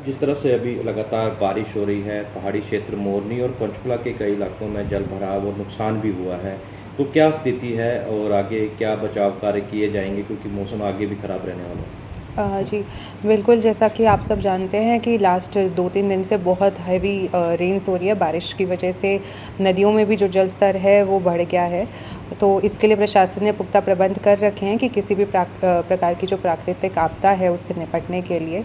जिस तरह से अभी लगातार बारिश हो रही है, पहाड़ी क्षेत्र मोरनी और पंचकुला के कई इलाकों में जल भराव और नुकसान भी हुआ है। तो क्या स्थिति है और आगे क्या बचाव कार्य किए जाएँगे क्योंकि मौसम आगे भी खराब रहने वाला है? जी, बिल्कुल जैसा कि आप सब जानते हैं कि लास्ट 2-3 दिन से बहुत हैवी रेन्स हो रही है, बारिश की वजह से नदियों में भी जो जल स्तर है वो बढ़ गया है। तो इसके लिए प्रशासन ने पुख्ता प्रबंध कर रखे हैं कि किसी भी प्रकार की जो प्राकृतिक आपदा है उससे निपटने के लिए।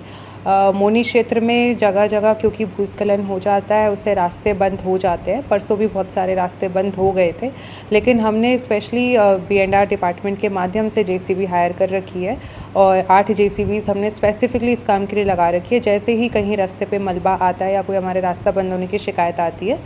मोनी क्षेत्र में जगह-जगह क्योंकि भूस्खलन हो जाता है, उससे रास्ते बंद हो जाते हैं। परसों भी बहुत सारे रास्ते बंद हो गए थे, लेकिन हमने स्पेशली B&R डिपार्टमेंट के माध्यम से जेसीबी हायर कर रखी है और 8 जेसीबीज़ हमने स्पेसिफिकली इस काम के लिए लगा रखी है। जैसे ही कहीं रास्ते पे मलबा आता है या कोई हमारे रास्ता बंद होने की शिकायत आती है,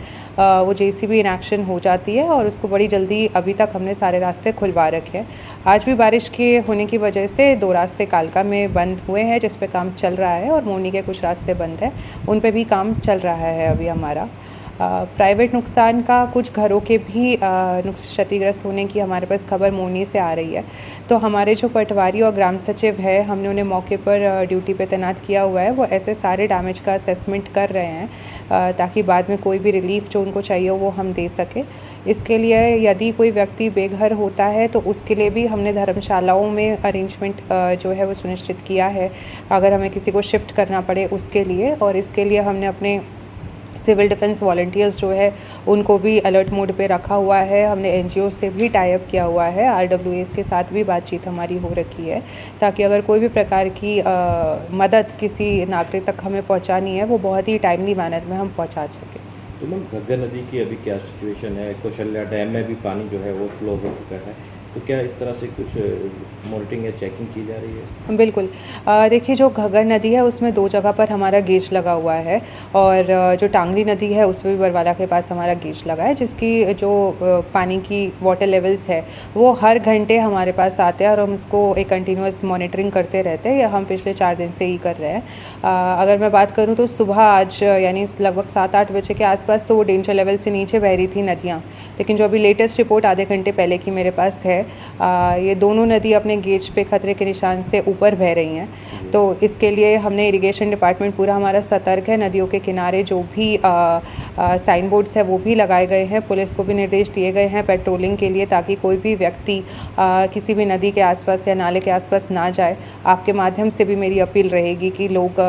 वो जेसीबी इन एक्शन हो जाती है और उसको बड़ी जल्दी अभी तक हमने सारे रास्ते खुलवा रखे हैं। आज भी बारिश के होने की वजह से 2 रास्ते कालका में बंद हुए हैं, जिस पे काम चल रहा है और मोनी के कुछ रास्ते बंद हैं, उन पे भी काम चल रहा है अभी हमारा। प्राइवेट नुकसान का कुछ घरों के भी क्षतिग्रस्त होने की हमारे पास खबर मोनी से आ रही है। तो हमारे जो पटवारी और ग्राम सचिव है, हमने उन्हें मौके पर ड्यूटी पे तैनात किया हुआ है। वो ऐसे सारे डैमेज का असेसमेंट कर रहे हैं ताकि बाद में कोई भी रिलीफ़ जो उनको चाहिए हो वो हम दे सकें। इसके लिए यदि कोई व्यक्ति बेघर होता है तो उसके लिए भी हमने धर्मशालाओं में अरेंजमेंट जो है वो सुनिश्चित किया है, अगर हमें किसी को शिफ्ट करना पड़े उसके लिए। और इसके लिए हमने अपने सिविल डिफेंस वॉलंटियर्स जो है उनको भी अलर्ट मोड पे रखा हुआ है। हमने एनजीओ से भी टाई अप किया हुआ है, आरडब्ल्यूएस के साथ भी बातचीत हमारी हो रखी है, ताकि अगर कोई भी प्रकार की मदद किसी नागरिक तक हमें पहुंचानी है वो बहुत ही टाइमली मैनर में हम पहुंचा सकें। तो मैम घग्गर नदी की अभी क्या सिचुएशन है? कौशल्या डैम में भी पानी जो है वो फ्लो हो चुका है। तो क्या इस तरह से कुछ मॉनिटरिंग या चेकिंग की जा रही है? बिल्कुल। देखिए, जो घग्गर नदी है उसमें 2 जगह पर हमारा गेज लगा हुआ है और जो टांगरी नदी है उसमें भी बरवाला के पास हमारा गेज लगा है, जिसकी जो पानी की वाटर लेवल्स है वो हर घंटे हमारे पास आते हैं और हम उसको एक कंटिन्यूअस मॉनिटरिंग करते रहते हैं। या हम पिछले 4 दिन से ही कर रहे हैं। अगर मैं बात करूँ तो सुबह आज यानी लगभग 7-8 बजे के आसपास तो वो डेंजर लेवल से नीचे बह रही थी नदियाँ, लेकिन जो अभी लेटेस्ट रिपोर्ट आधे घंटे पहले की मेरे पास है, ये दोनों नदी अपने गेज पे खतरे के निशान से ऊपर बह रही हैं। तो इसके लिए हमने इरिगेशन डिपार्टमेंट पूरा हमारा सतर्क है। नदियों के किनारे जो भी साइन बोर्ड्स है वो भी लगाए गए हैं। पुलिस को भी निर्देश दिए गए हैं पेट्रोलिंग के लिए, ताकि कोई भी व्यक्ति किसी भी नदी के आसपास या नाले के आसपास ना जाए। आपके माध्यम से भी मेरी अपील रहेगी कि लोग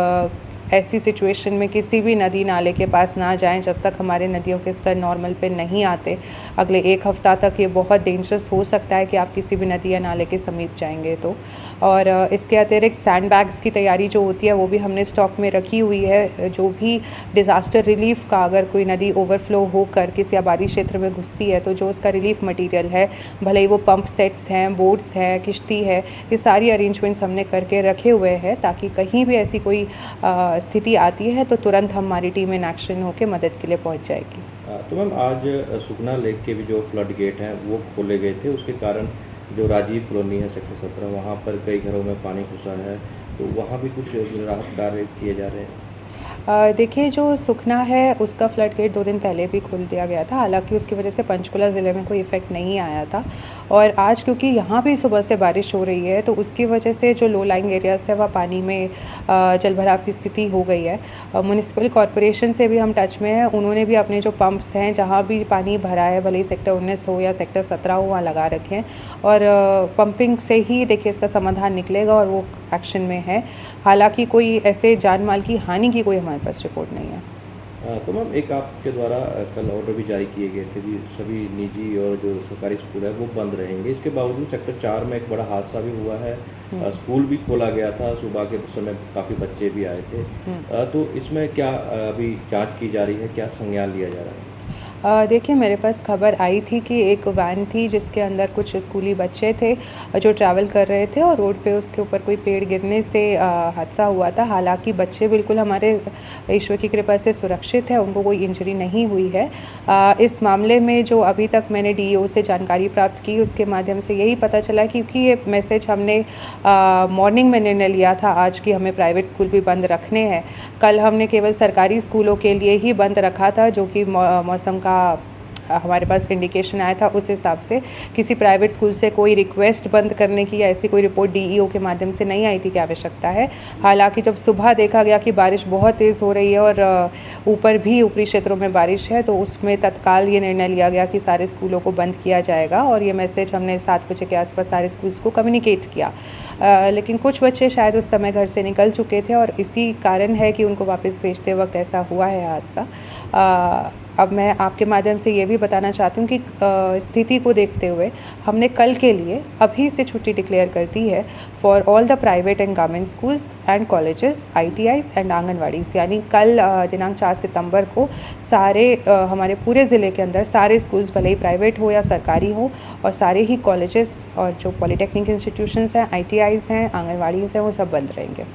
ऐसी सिचुएशन में किसी भी नदी नाले के पास ना जाएं जब तक हमारे नदियों के स्तर नॉर्मल पे नहीं आते। अगले 1 हफ्ता तक ये बहुत डेंजरस हो सकता है कि आप किसी भी नदी या नाले के समीप जाएंगे तो। और इसके अतिरिक्त सैंड बैग्स की तैयारी जो होती है वो भी हमने स्टॉक में रखी हुई है। जो भी डिज़ास्टर रिलीफ का, अगर कोई नदी ओवरफ्लो होकर किसी आबादी क्षेत्र में घुसती है तो जो उसका रिलीफ मटीरियल है, भले ही वो पंप सेट्स हैं, बोट्स हैं, किश्ती है, ये सारी अरेंजमेंट्स हमने करके रखे हुए हैं, ताकि कहीं भी ऐसी कोई स्थिति आती है तो तुरंत हमारी टीम इन एक्शन होकर मदद के लिए पहुंच जाएगी। तो मैम आज सुखना लेक के भी जो फ्लड गेट हैं वो खोले गए थे, उसके कारण जो राजीव कॉलोनी है सेक्टर 17 वहाँ पर कई घरों में पानी घुसा है, तो वहाँ भी कुछ राहत कार्य किए जा रहे हैं? देखिए, जो सुखना है उसका फ्लड गेट 2 दिन पहले भी खोल दिया गया था। हालांकि उसकी वजह से पंचकुला ज़िले में कोई इफ़ेक्ट नहीं आया था। और आज क्योंकि यहाँ भी सुबह से बारिश हो रही है तो उसकी वजह से जो लो लाइंग एरियाज़ है वह पानी में जलभराव की स्थिति हो गई है। म्युनिसिपल कॉरपोरेशन से भी हम टच में हैं। उन्होंने भी अपने जो पंप्स हैं जहाँ भी पानी भरा है, भले ही सेक्टर 19 हो या सेक्टर 17 हो, वहाँ लगा रखे हैं। और पंपिंग से ही देखिए इसका समाधान निकलेगा और वो एक्शन में है। हालांकि कोई ऐसे जान माल की हानि की कोई हमारे पास रिपोर्ट नहीं है। तो मैम एक आपके द्वारा कल ऑर्डर भी जारी किए गए थे कि सभी निजी और जो सरकारी स्कूल है वो बंद रहेंगे। इसके बावजूद सेक्टर 4 में एक बड़ा हादसा भी हुआ है। स्कूल भी खोला गया था, सुबह के समय काफ़ी बच्चे भी आए थे। तो इसमें क्या अभी जांच की जा रही है, क्या संज्ञान लिया जा रहा है? देखिए, मेरे पास खबर आई थी कि एक वैन थी जिसके अंदर कुछ स्कूली बच्चे थे जो ट्रैवल कर रहे थे और रोड पे उसके ऊपर कोई पेड़ गिरने से हादसा हुआ था। हालांकि बच्चे बिल्कुल हमारे ईश्वर की कृपा से सुरक्षित है, उनको कोई इंजरी नहीं हुई है। इस मामले में जो अभी तक मैंने डीईओ से जानकारी प्राप्त की उसके माध्यम से यही पता चला, क्योंकि ये मैसेज हमने मॉर्निंग में निर्णय लिया था आज कि हमें प्राइवेट स्कूल भी बंद रखने हैं। कल हमने केवल सरकारी स्कूलों के लिए ही बंद रखा था, जो कि मौसम का हमारे पास इंडिकेशन आया था उस हिसाब से किसी प्राइवेट स्कूल से कोई रिक्वेस्ट बंद करने की या ऐसी कोई रिपोर्ट डीईओ के माध्यम से नहीं आई थी कि आवश्यकता है। हालांकि जब सुबह देखा गया कि बारिश बहुत तेज़ हो रही है और ऊपर भी ऊपरी क्षेत्रों में बारिश है, तो उसमें तत्काल ये निर्णय लिया गया कि सारे स्कूलों को बंद किया जाएगा और ये मैसेज हमने 7 बजे के आसपास सारे स्कूल्स को कम्युनिकेट किया। लेकिन कुछ बच्चे शायद उस समय घर से निकल चुके थे और इसी कारण है कि उनको वापस भेजते वक्त ऐसा हुआ है हादसा। अब मैं आपके माध्यम से ये भी बताना चाहती हूँ कि स्थिति को देखते हुए हमने कल के लिए अभी से छुट्टी डिक्लेयर कर दी है for all the private and government schools and colleges, ITIs and anganwadis. यानी कल दिनांक 4 सितंबर को सारे हमारे पूरे ज़िले के अंदर सारे स्कूल्स, भले ही प्राइवेट हो या सरकारी हो, और सारे ही कॉलेजेस और जो पॉलिटेक्निक इंस्टीट्यूशंस हैं, ITIs हैं, आंगनवाड़ीज़ हैं, वो सब बंद रहेंगे।